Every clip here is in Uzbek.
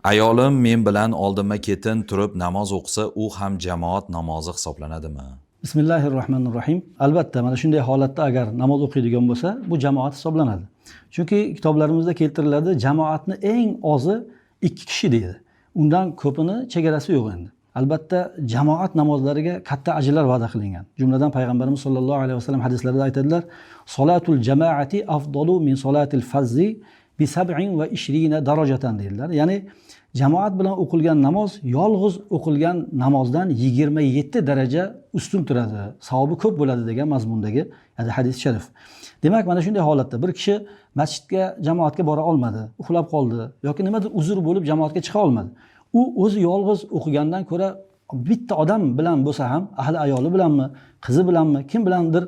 Ayolim men bilan oldinma-ketin turib namoz o'qisa, u ham jamoat namozi hisoblanadimi? Bismillahirrohmanirrohim. Albatta, mana shunday holatda agar namoz o'qiydigan bo'lsa, bu jamoat hisoblanadi. Chunki kitoblarimizda keltiriladi, jamoatni eng ozi 2 kishi deydi. Undan ko'pini chegarasi yo'q endi. Albatta, jamoat namozlariga katta ajrlar va'da qilingan. Jumladan payg'ambarimiz sollallohu alayhi vasallam hadislarida aytadilar: "Solatul jamoati afdalu min solatil fazzi bi 27 darajatan" deydilar. Ya'ni jamoat bilan o'qilgan namoz yolg'iz o'qilgan namozdan 27 daraja ustun turadi, savobi ko'p bo'ladi degan mazmundagi hadis sharif. Demak, mana shunday holatda bir kishi masjidga, jamoatga bora olmadi, uxlab qoldi yoki nimadir uzr bo'lib jamoatga chiqa olmadi. U o'zi yolg'iz o'qigandan ko'ra bitta odam bilan bo'lsa ham, ahli ayoli bilanmi, qizi bilanmi, kim bilandir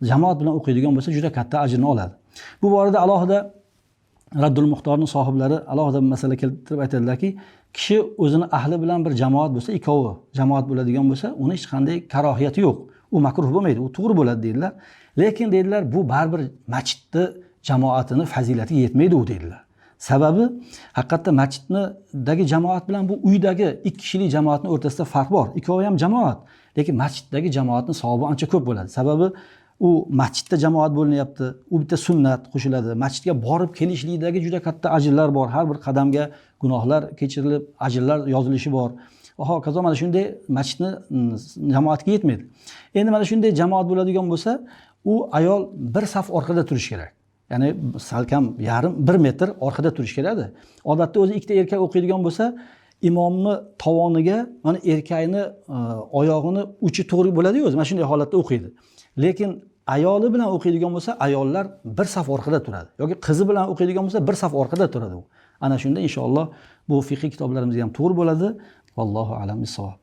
jamoat bilan o'qiydigan bo'lsa juda katta ajrni oladi. Bu borada alohida Raddul Muxtorning sohiblari alohida masala keltirib aytadilarki, kishi o'zini ahli bilan bir jamoat bo'lsa, ikkovi jamoat bo'ladigan bo'lsa, uni hech qanday karohiyati yo'q. U makruh bo'lmaydi, u to'g'ri bo'ladi deydilar. Lekin deydilar, bu baribir masjidni jamoatini fazilatiga yetmaydi u deydilar. Sababi haqiqatda masjiddagi jamoat bilan bu uydagi 2 kishilik jamoatning o'rtasida farq bor. Ikkovi ham jamoat, lekin masjiddagi jamoatning savobi ancha ko'p bo'ladi. Sababi u masjidda jamoat bo'linyapti, u bitta sunnat qo'shiladi. Masjidga borib kelishlikdagi juda katta ajrlar bor. Har bir qadamga gunohlar kechirilib, ajrlar yozilishi bor. Va hokazo mana shunday masjidni jamoatga yetmaydi. Endi mana shunday jamoat bo'ladigan bo'lsa, u ayol bir saf orqada turish kerak. Ya'ni salkam yarim 1 metr orqada turish kerak. Odatda o'zi ikkita erkak o'qiydigan bo'lsa, imomni tovoniga mana erkakni oyog'ini uchi to'g'ri bo'ladi-ku, o'zi mana shunday holatda o'qiydi. Lekin ayoli bilan o'qiydigan bo'lsa, ayollar bir saf orqada turadi yoki qizi bilan o'qiydigan bo'lsa, bir saf orqada turadi u. Ana shunda inshaalloh bu fiqh kitoblarimizga ham to'g'ri bo'ladi. Vallohu a'lam bis-savob.